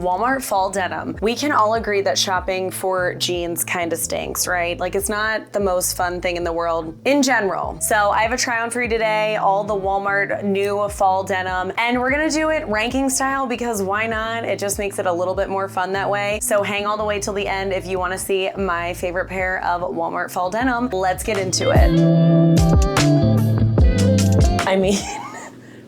Walmart fall denim. We can all agree that shopping for jeans kind of stinks, right? Like, it's not the most fun thing in the world in general. So I have a try on for you today, all the Walmart new fall denim, and we're gonna do it ranking style because why not? It just makes it a little bit more fun that way. So hang all the way till the end if you wanna see my favorite pair of Walmart fall denim. Let's get into it. I mean,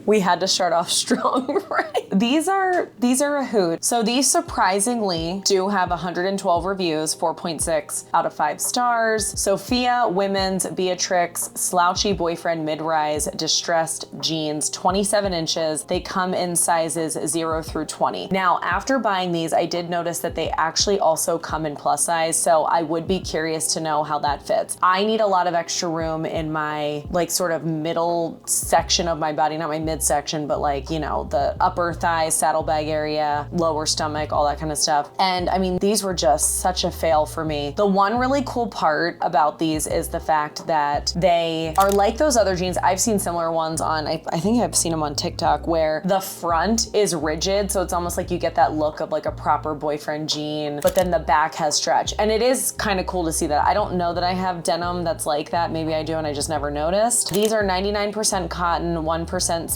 we had to start off strong, right? These are a hoot. So these surprisingly do have 112 reviews, 4.6 out of 5 stars. Sofia Women's Beatrix Slouchy Boyfriend Mid-Rise Distressed Jeans, 27 inches. They come in sizes 0 through 20. Now, after buying these, I did notice that they actually also come in plus size, so I would be curious to know how that fits. I need a lot of extra room in my like sort of middle section of my body, not my midsection, but like, you know, the upper thigh, saddlebag area, lower stomach, all that kind of stuff. And I mean, these were just such a fail for me. The one really cool part about these is the fact that they are like those other jeans. I've seen similar ones on, I think I've seen them on TikTok, where the front is rigid. So it's almost like you get that look of like a proper boyfriend jean, but then the back has stretch. And it is kind of cool to see that. I don't know that I have denim that's like that. Maybe I do and I just never noticed. These are 99% cotton, 1%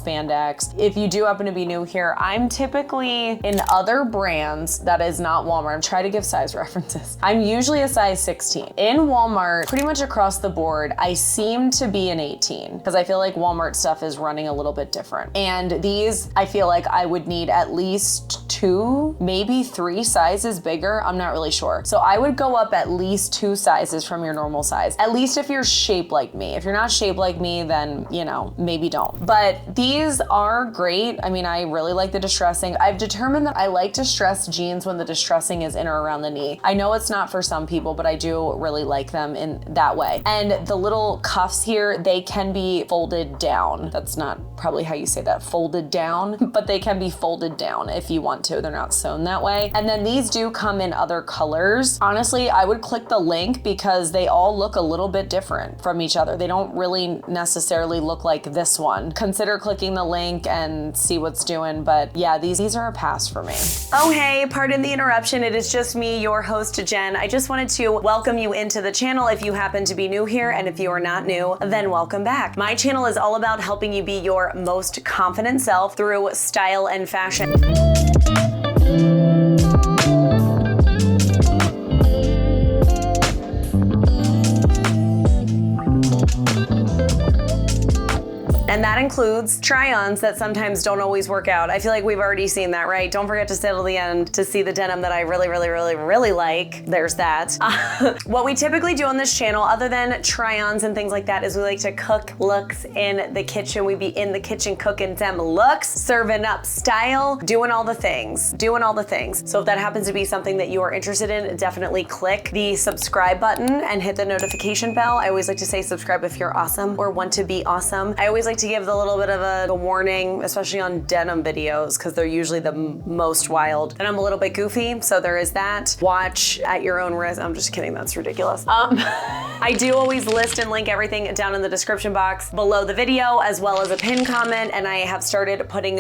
spandex. If you do happen to be new here, I'm typically in other brands that is not Walmart. I'm trying to give size references. I'm usually a size 16. In Walmart, pretty much across the board, I seem to be an 18 because I feel like Walmart stuff is running a little bit different. And these, I feel like I would need at least 2, maybe 3 sizes bigger. I'm not really sure. So I would go up at least 2 sizes from your normal size. At least if you're shaped like me. If you're not shaped like me, then, you know, maybe don't. But these are great. I mean, I really like the distressing. I've determined that I like distressed jeans when the distressing is in or around the knee. I know it's not for some people, but I do really like them in that way. And the little cuffs here, they can be folded down. That's not probably how you say that, folded down, but they can be folded down if you want to. They're not sewn that way. And then these do come in other colors. Honestly, I would click the link because they all look a little bit different from each other. They don't really necessarily look like this one. Consider clicking the link and see what's doing, but yeah, these are a pass for me. Oh hey, pardon the interruption. It is just me, your host, Jen. I just wanted to welcome you into the channel if you happen to be new here, and if you are not new, then welcome back. My channel is all about helping you be your most confident self through style and fashion. And that includes try-ons that sometimes don't always work out. I feel like we've already seen that, right? Don't forget to stay till the end to see the denim that I really like. There's that. What we typically do on this channel, other than try-ons and things like that, is we like to cook looks in the kitchen. We be in the kitchen cooking them looks, serving up style, doing all the things. So if that happens to be something that you are interested in, definitely click the subscribe button and hit the notification bell. I always like to say subscribe if you're awesome or want to be awesome. I always like to give a little bit of a warning, especially on denim videos, because they're usually the most wild. And I'm a little bit goofy, so there is that. Watch at your own risk. I'm just kidding, that's ridiculous. I do always list and link everything down in the description box below the video, as well as a pinned comment, and I have started putting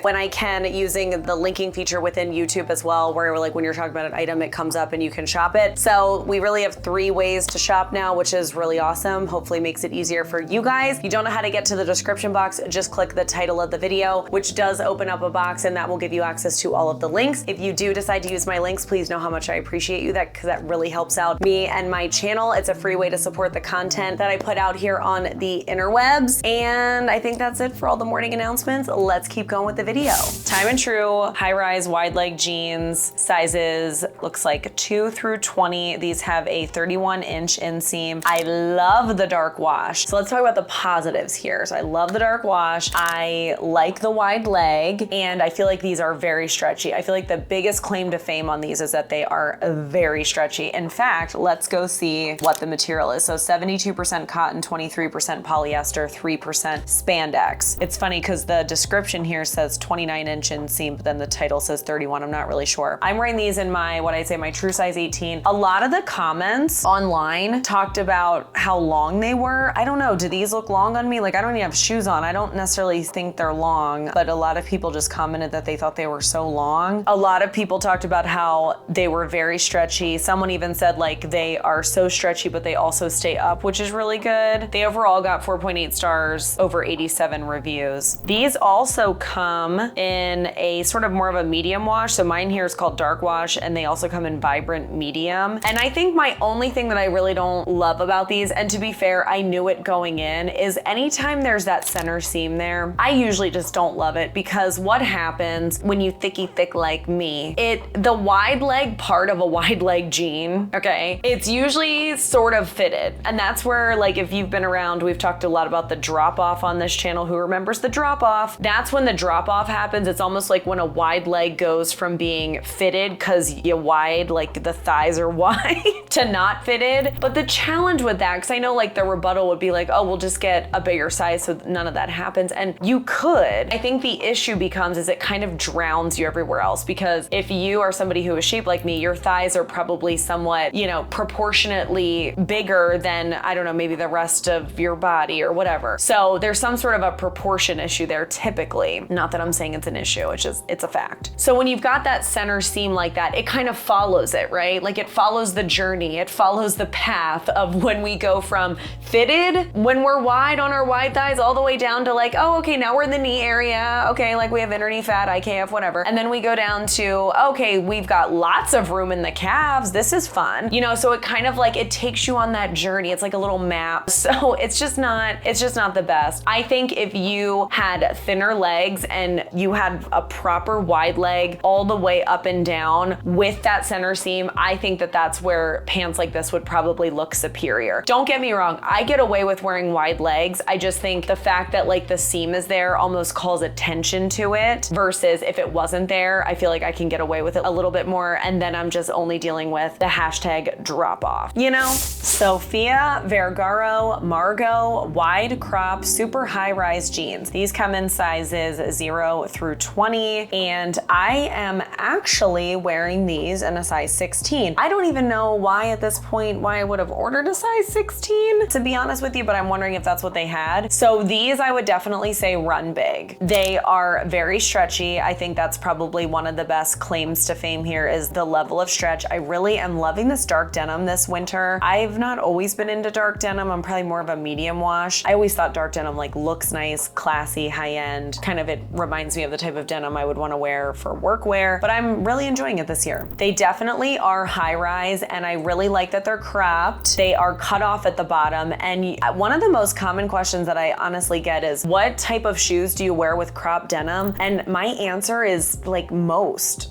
when I can, using the linking feature within YouTube as well, where like when you're talking about an item, it comes up and you can shop it. So we really have 3 ways to shop now, which is really awesome. Hopefully makes it easier for you guys. If you don't know how to get to the description box, just click the title of the video, which does open up a box, and that will give you access to all of the links. If you do decide to use my links, please know how much I appreciate you, because that really helps out me and my channel. It's a free way to support the content that I put out here on the interwebs. And I think that's it for all the morning announcements. Let's keep going with the video. Time and true, high-rise wide leg jeans, sizes looks like 2 through 20. These have a 31-inch inseam. I love the dark wash. So let's talk about the positives here. So I love the dark wash. I like the wide leg, and I feel like these are very stretchy. I feel like the biggest claim to fame on these is that they are very stretchy. In fact, let's go see what the material is. So 72% cotton, 23% polyester, 3% spandex. It's funny because the description here says 29-inch inseam, but then the title says 31. I'm not really sure. I'm wearing these in my, what I say, my true size 18. A lot of the comments online talked about how long they were. I don't know, do these look long on me? Like, I don't even have shoes on. on. I don't necessarily think they're long, but a lot of people just commented that they thought they were so long. A lot of people talked about how they were very stretchy. Someone even said like they are so stretchy, but they also stay up, which is really good. They overall got 4.8 stars, over 87 reviews. These also come in a sort of more of a medium wash. So mine here is called dark wash, and they also come in vibrant medium. And I think my only thing that I really don't love about these, and to be fair, I knew it going in, is anytime there's that center seam there, I usually just don't love it, because what happens when you thicky thick like me, the wide leg part of a wide leg jean, okay, it's usually sort of fitted. And that's where, like, if you've been around, we've talked a lot about the drop off on this channel. Who remembers the drop off? That's when the drop off happens. It's almost like when a wide leg goes from being fitted because you wide, like the thighs are wide, to not fitted. But the challenge with that, because I know like the rebuttal would be like, oh, we'll just get a bigger size so none of that happens. And you could. I think the issue becomes is it kind of drowns you everywhere else, because if you are somebody who is shaped like me, your thighs are probably somewhat, you know, proportionately bigger than, I don't know, maybe the rest of your body or whatever. So there's some sort of a proportion issue there typically. Not that I'm saying it's an issue, it's a fact. So when you've got that center seam like that, it kind of follows it, right? Like it follows the journey, it follows the path of when we go from fitted, when we're wide on our wide thighs, all the way down to like, oh, okay, now we're in the knee area. Okay, like we have inner knee fat, IKF, whatever. And then we go down to, okay, we've got lots of room in the calves. This is fun. You know, so it kind of like, it takes you on that journey. It's like a little map. So it's just not the best. I think if you had thinner legs and you had a proper wide leg all the way up and down with that center seam, I think that that's where pants like this would probably look superior. Don't get me wrong, I get away with wearing wide legs. I just think the fact that like the seam is there almost calls attention to it, versus if it wasn't there, I feel like I can get away with it a little bit more, and then I'm just only dealing with the hashtag drop off, you know? Sofia Vergara Margo wide crop super high rise jeans. These come in sizes 0 through 20, and I am actually wearing these in a size 16. I don't even know why at this point why I would have ordered a size 16, to be honest with you, but I'm wondering if that's what they had. So these I would definitely say run big. They are very stretchy. I think that's probably one of the best claims to fame here, is the level of stretch. I really am loving this dark denim this winter. I've not always been into dark denim. I'm probably more of a medium wash. I always thought dark denim like looks nice, classy, high end. Kind of, it reminds me of the type of denim I would want to wear for workwear, but I'm really enjoying it this year. They definitely are high rise, and I really like that they're cropped. They are cut off at the bottom, and one of the most common questions that I honestly get is, what type of shoes do you wear with cropped denim? And my answer is like most.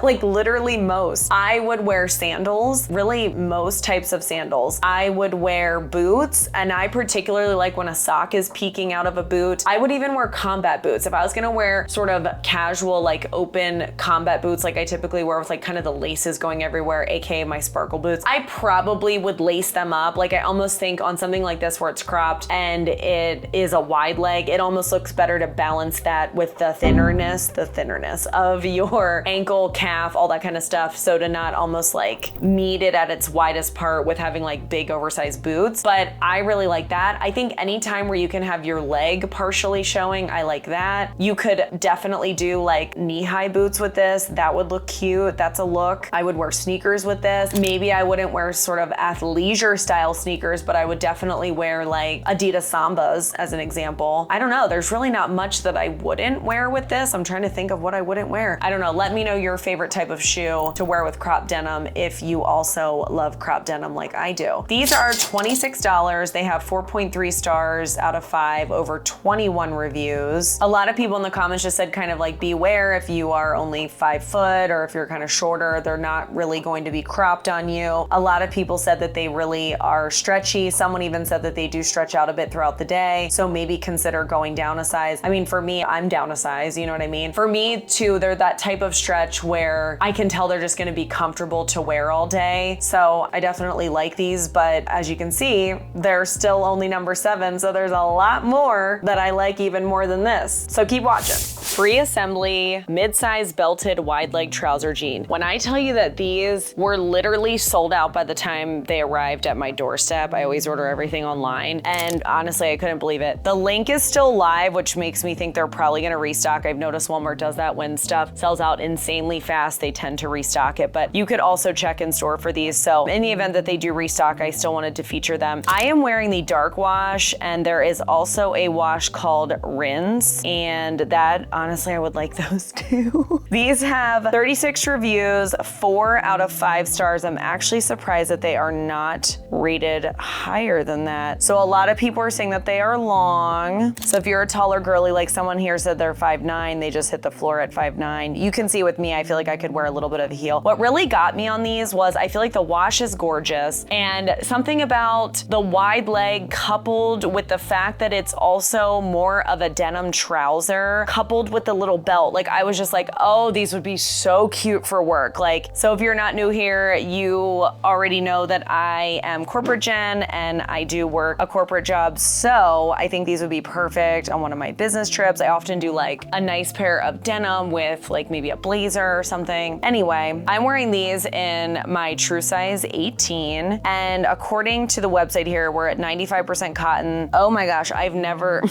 Like literally most. I would wear sandals, really most types of sandals. I would wear boots, and I particularly like when a sock is peeking out of a boot. I would even wear combat boots. If I was gonna wear sort of casual, like open combat boots like I typically wear with like kind of the laces going everywhere, aka my sparkle boots, I probably would lace them up. Like I almost think on something like this where it's cropped and it is a wide leg, it almost looks better to balance that with the thinnerness of your ankle, calf, all that kind of stuff, so to not almost like meet it at its widest part with having like big oversized boots. But I really like that. I think anytime where you can have your leg partially showing, I like that. You could definitely do like knee-high boots with this. That would look cute. That's a look. I would wear sneakers with this. Maybe I wouldn't wear sort of athleisure style sneakers, but I would definitely wear like Adidas Sambas as an example. I don't know. There's really not much that I wouldn't wear with this. I'm trying to think of what I wouldn't wear. I don't know. Let me know your favorite type of shoe to wear with cropped denim if you also love cropped denim like I do. These are $26. They have 4.3 stars out of 5, over 21 reviews. A lot of people in the comments just said kind of like beware if you are only 5 foot or if you're kind of shorter, they're not really going to be cropped on you. A lot of people said that they really are stretchy. Someone even said that they do stretch out a bit throughout the day. So maybe consider going down a size. I mean, for me, I'm down a size, you know what I mean? For me too, they're that type of stretch where I can tell they're just gonna be comfortable to wear all day. So I definitely like these, but as you can see, they're still only number 7. So there's a lot more that I like even more than this. So keep watching. Free assembly, mid-size belted wide leg trouser jean. When I tell you that these were literally sold out by the time they arrived at my doorstep, I always order everything online. And honestly, I couldn't believe it. The link is still live, which makes me think they're probably gonna restock. I've noticed Walmart does that when stuff sells out insanely fast, they tend to restock it, but you could also check in store for these. So in the event that they do restock, I still wanted to feature them. I am wearing the dark wash, and there is also a wash called Rinse, and that, honestly, I would like those too. These have 36 reviews, 4 out of 5 stars. I'm actually surprised that they are not rated higher than that. So a lot of people are saying that they are long. So if you're a taller girly, like someone here said they're 5'9", they just hit the floor at 5'9". You can see with me, I feel like I could wear a little bit of a heel. What really got me on these was I feel like the wash is gorgeous, and something about the wide leg coupled with the fact that it's also more of a denim trouser coupled with the little belt. Like I was just like, oh, these would be so cute for work. Like, so if you're not new here, you already know that I am corporate gen and I do work a corporate job. So I think these would be perfect on one of my business trips. I often do like a nice pair of denim with like maybe a blazer or something. Anyway, I'm wearing these in my true size 18. And according to the website here, we're at 95% cotton. Oh my gosh, I've never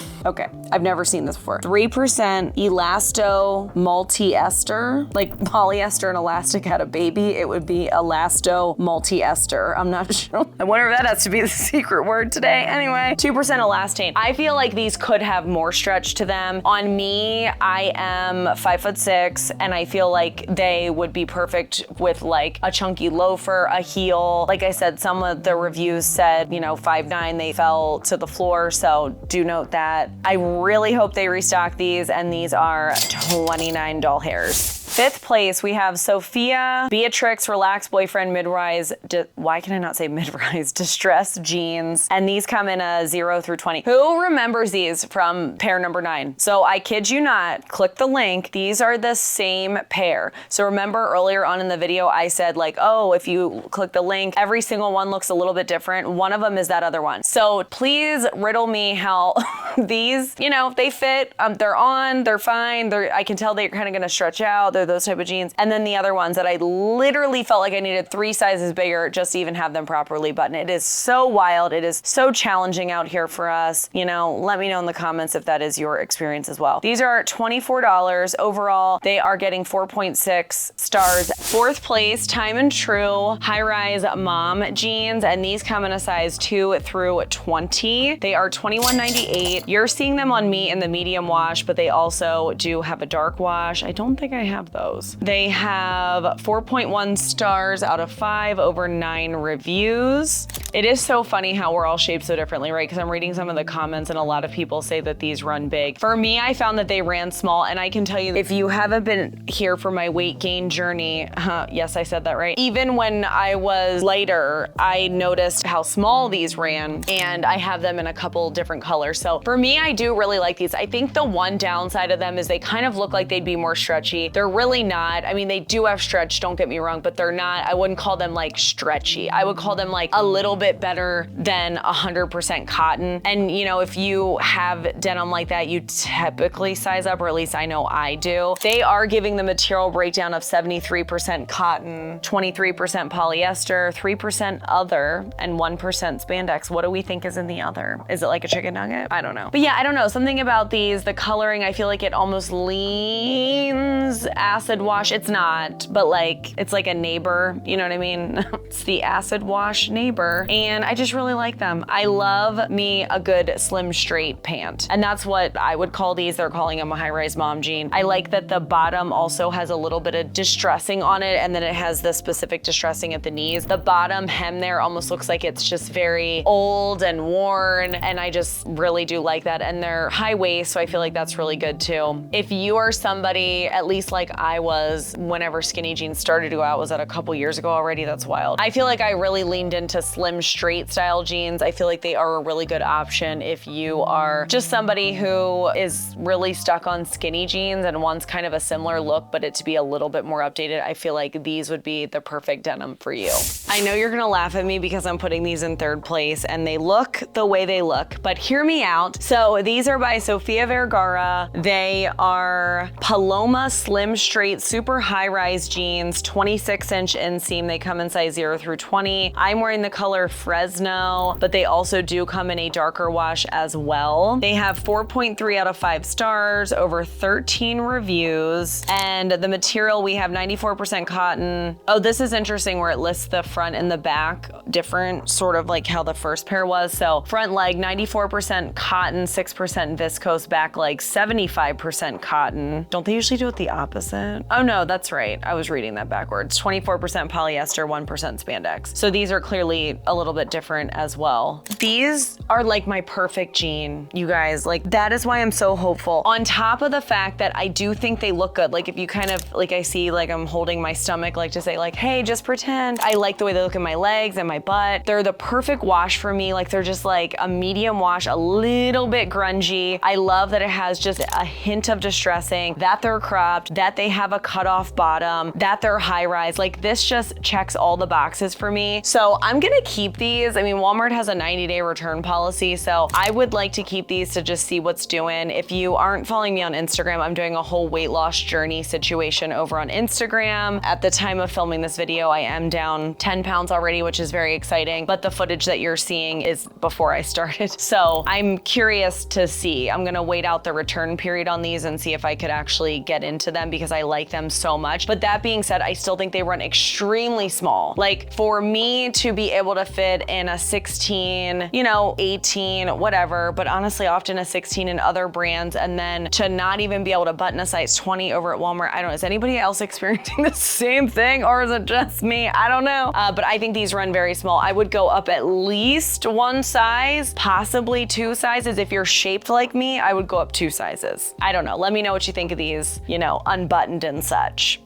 seen this before. 3% elasto multi-ester, like polyester and elastic had a baby, it would be elasto multi-ester. I'm not sure. I wonder if that has to be the secret word today. Anyway, 2% elastane. I feel like these could have more stretch to them. On me, I am 5'6", and I feel like they would be perfect with like a chunky loafer, a heel. Like I said, some of the reviews said, you know, 5'9", they fell to the floor, so do note that. I really hope they restock these, and these are 29 doll hairs. 5th place, we have Sofia Beatrix Relaxed Boyfriend Mid-Rise, why can I not say mid-rise? Distressed jeans. And these come in a 0 through 20. Who remembers these from pair number 9? So I kid you not, click the link. These are the same pair. So remember earlier on in the video, I said like, oh, if you click the link, every single one looks a little bit different. One of them is that other one. So please riddle me how these, you know, they fit, they're on, they're fine. I can tell they're kind of gonna stretch out. They're those type of jeans. And then the other ones that I literally felt like I needed 3 sizes bigger just to even have them properly buttoned. It is so wild. It is so challenging out here for us. You know, let me know in the comments if that is your experience as well. These are $24 overall. They are getting 4.6 stars. 4th place, Time and Tru high-rise mom jeans, and these come in a size 2 through 20. They are $21.98. You're seeing them on me in the medium wash, but they also do have a dark wash. I don't think I have those. They have 4.1 stars out of 5 over 9 reviews. It is so funny how we're all shaped so differently, right? Because I'm reading some of the comments and a lot of people say that these run big. For me, I found that they ran small, and I can tell you, if you haven't been here for my weight gain journey, yes, I said that right. Even when I was lighter, I noticed how small these ran, and I have them in a couple different colors. So for me, I do really like these. I think the one downside of them is they kind of look like they'd be more stretchy. They're really not. I mean, they do have stretch, don't get me wrong, but they're not, I wouldn't call them like stretchy. I would call them like a little bit better than 100% cotton. And you know, if you have denim like that, you typically size up, or at least I know I do. They are giving the material breakdown of 73% cotton, 23% polyester, 3% other, and 1% spandex. What do we think is in the other? Is it like a chicken nugget? I don't know. But yeah, I don't know. Something about these, the coloring, I feel like it almost leans acid wash. It's not, but like, it's like a neighbor, you know what I mean? It's the acid wash neighbor. And I just really like them. I love me a good slim straight pant. And that's what I would call these. They're calling them a high-rise mom jean. I like that the bottom also has a little bit of distressing on it, and then it has the specific distressing at the knees. The bottom hem there almost looks like it's just very old and worn, and I just really do like that. And they're high waist, so I feel like that's really good too. If you are somebody, at least like I was, whenever skinny jeans started to go out, was that a couple years ago already? That's wild. I feel like I really leaned into slim straight style jeans. I feel like they are a really good option if you are just somebody who is really stuck on skinny jeans and wants kind of a similar look, but it to be a little bit more updated. I feel like these would be the perfect denim for you. I know you're gonna laugh at me because I'm putting these in 3rd place and they look the way they look, but hear me out. So these are by Sofia Vergara. They are Paloma slim straight super high rise jeans, 26-inch inseam. They come in size 0 through 20. I'm wearing the color color Fresno, but they also do come in a darker wash as well. They have 4.3 out of 5 stars, over 13 reviews, and the material, we have 94% cotton. Oh, this is interesting where it lists the front and the back different, sort of like how the first pair was. So front leg 94% cotton, 6% viscose, back leg 75% cotton. Don't they usually do it the opposite? Oh no, that's right. I was reading that backwards. 24% polyester, 1% spandex. So these are clearly a little bit different as well. These are like my perfect jean, you guys. Like, that is why I'm so hopeful. On top of the fact that I do think they look good. Like, if you kind of, like, I see, like, I'm holding my stomach, like to say like, hey, just pretend. I like the way they look in my legs and my butt. They're the perfect wash for me. Like, they're just like a medium wash, a little bit grungy. I love that it has just a hint of distressing, that they're cropped, that they have a cutoff bottom, that they're high rise. Like, this just checks all the boxes for me. So I'm gonna keep these. I mean, Walmart has a 90-day return policy, so I would like to keep these to just see what's doing. If you aren't following me on Instagram, I'm doing a whole weight loss journey situation over on Instagram. At the time of filming this video, I am down 10 pounds already, which is very exciting, but the footage that you're seeing is before I started. So I'm curious to see. I'm gonna wait out the return period on these and see if I could actually get into them because I like them so much. But that being said, I still think they run extremely small. Like, for me to be able to fit in a 16, you know, 18, whatever, but honestly, often a 16 in other brands, and then to not even be able to button a size 20 over at Walmart. I don't know, is anybody else experiencing the same thing, or is it just me? I don't know. But I think these run very small. I would go up at least one size, possibly 2 sizes. If you're shaped like me, I would go up 2 sizes. I don't know. Let me know what you think of these, you know, unbuttoned and such.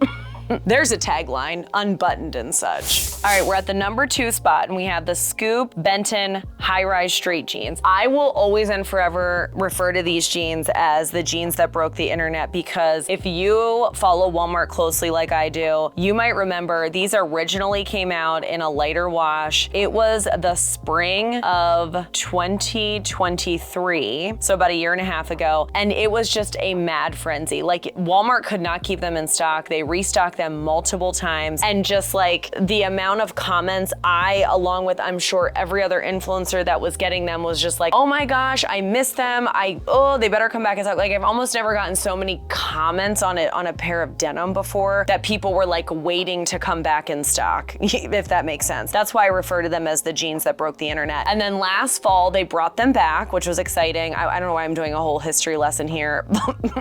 There's a tagline, unbuttoned and such. All right, we're at the number 2 spot, and we have the Scoop Benton high-rise straight jeans. I will always and forever refer to these jeans as the jeans that broke the internet, because if you follow Walmart closely like I do, you might remember these originally came out in a lighter wash. It was the spring of 2023, so about a year and a half ago, and it was just a mad frenzy. Like, Walmart could not keep them in stock. They restocked them multiple times, and just like the amount of comments, I, along with I'm sure every other influencer that was getting them, was just like, oh my gosh, I missed them. Oh, they better come back in stock. Like, I've almost never gotten so many comments on a pair of denim before that people were like waiting to come back in stock, if that makes sense. That's why I refer to them as the jeans that broke the internet. And then last fall, they brought them back, which was exciting. I don't know why I'm doing a whole history lesson here.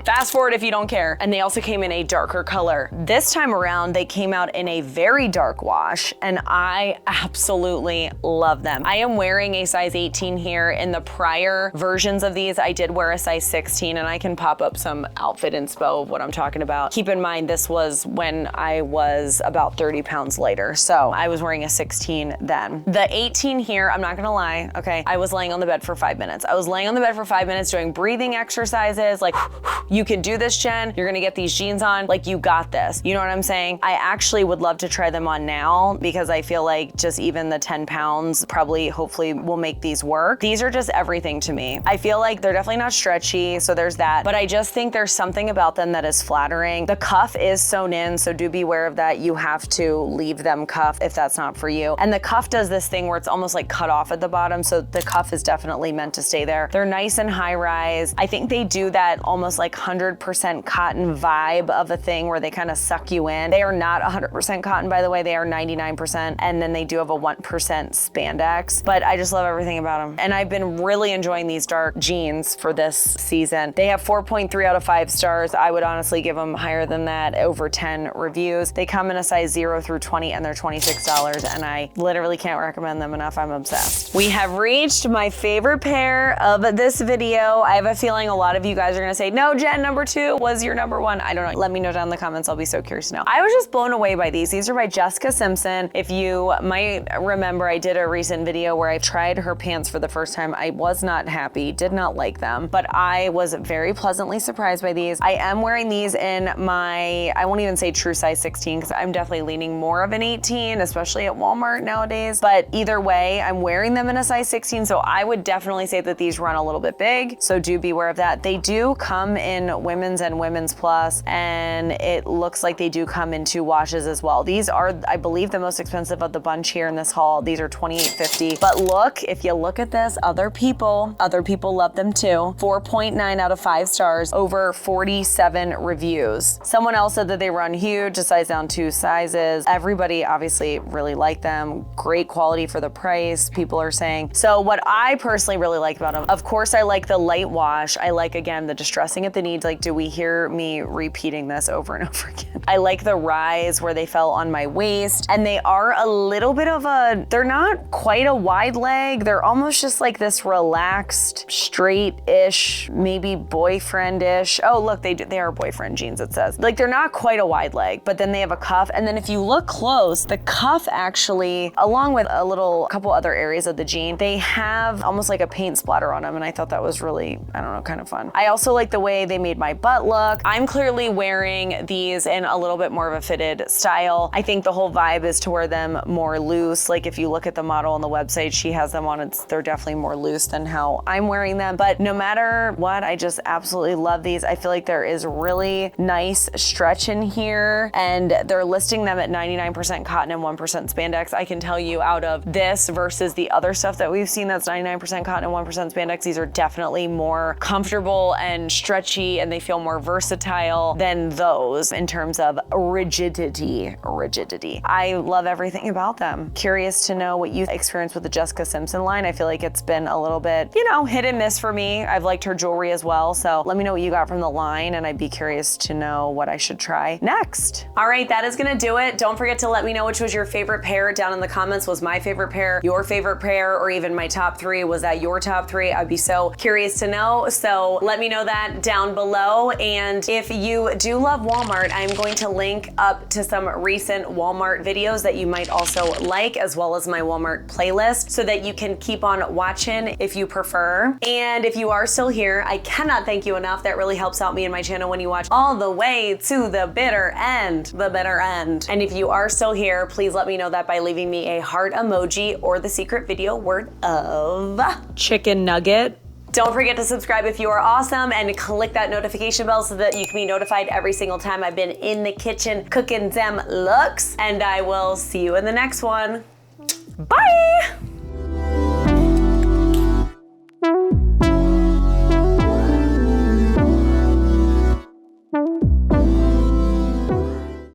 Fast forward if you don't care. And they also came in a darker color. This time around, they came out in a very dark wash, and I absolutely love them. I am wearing a size 18 here. In the prior versions of these, I did wear a size 16, and I can pop up some outfit inspo of what I'm talking about. Keep in mind, this was when I was about 30 pounds lighter, so I was wearing a 16 then. The 18 here, I'm not gonna lie, okay, I was laying on the bed for 5 minutes. I was laying on the bed for 5 minutes doing breathing exercises, like, you can do this, Jen. You're gonna get these jeans on, like, you got this. You know what I'm saying? I actually would love to try them on now, because I feel like just even the 10 pounds probably, hopefully, will make these work. These are just everything to me. I feel like they're definitely not stretchy, so there's that, but I just think there's something about them that is flattering. The cuff is sewn in, so do beware of that. You have to leave them cuffed if that's not for you. And the cuff does this thing where it's almost like cut off at the bottom, so the cuff is definitely meant to stay there. They're nice and high rise. I think they do that almost like 100% cotton vibe of a thing where they kind of suck you in. They are not 100% cotton, by the way. They are 99%, and then they do have a 1% spandex, but I just love everything about them. And I've been really enjoying these dark jeans for this season. They have 4.3 out of 5 stars. I would honestly give them higher than that, over 10 reviews. They come in a size 0 through 20, and they're $26, and I literally can't recommend them enough. I'm obsessed. We have reached my favorite pair of this video. I have a feeling a lot of you guys are gonna say, no, Jen, number 2 was your number 1. I don't know. Let me know down in the comments. I'll be so curious to know. I was just blown away by these. These are by Jessica Simpson. If you might remember, I did a recent video where I tried her pants for the first time. I was not happy, did not like them, but I was very pleasantly surprised by these. I am wearing these in my, I won't even say true size 16, because I'm definitely leaning more of an 18, especially at Walmart nowadays. But either way, I'm wearing them in a size 16, so I would definitely say that these run a little bit big, so do beware of that. They do come in women's and women's plus, and it looks like they do do come in 2 washes as well. These are, I believe, the most expensive of the bunch here in this haul. These are $28.50. But look, if you look at this, other people love them too. 4.9 out of 5 stars, over 47 reviews. Someone else said that they run huge, a size down 2 sizes. Everybody obviously really liked them. Great quality for the price, people are saying. So what I personally really like about them, of course, I like the light wash. I like, again, the distressing at the knees. Like, do we hear me repeating this over and over again? I like the rise where they fell on my waist, and they are a little bit of a, they're not quite a wide leg. They're almost just like this relaxed, straight-ish, maybe boyfriend-ish. Oh, look, they are boyfriend jeans, it says. Like, they're not quite a wide leg, but then they have a cuff. And then if you look close, the cuff actually, along with a couple other areas of the jean, they have almost like a paint splatter on them. And I thought that was really, I don't know, kind of fun. I also like the way they made my butt look. I'm clearly wearing these in a little bit more of a fitted style. I think the whole vibe is to wear them more loose. Like, if you look at the model on the website, she has them on, they're definitely more loose than how I'm wearing them. But no matter what, I just absolutely love these. I feel like there is really nice stretch in here, and they're listing them at 99% cotton and 1% spandex. I can tell you, out of this versus the other stuff that we've seen that's 99% cotton and 1% spandex, these are definitely more comfortable and stretchy, and they feel more versatile than those in terms of rigidity. I love everything about them. Curious to know what you experienced with the Jessica Simpson line. I feel like it's been a little bit, you know, hit and miss for me. I've liked her jewelry as well, so let me know what you got from the line, and I'd be curious to know what I should try next. All right, that is gonna do it. Don't forget to let me know which was your favorite pair down in the comments. Was my favorite pair your favorite pair, or even my top 3? Was that your top 3? I'd be so curious to know. So let me know that down below. And if you do love Walmart, I'm going to link up to some recent Walmart videos that you might also like, as well as my Walmart playlist, so that you can keep on watching if you prefer. And if you are still here, I cannot thank you enough. That really helps out me and my channel when you watch all the way to the bitter end. And if you are still here, please let me know that by leaving me a heart emoji or the secret video word of chicken nugget. Don't forget to subscribe if you are awesome, and click that notification bell so that you can be notified every single time I've been in the kitchen cooking them looks. And I will see you in the next one. Bye!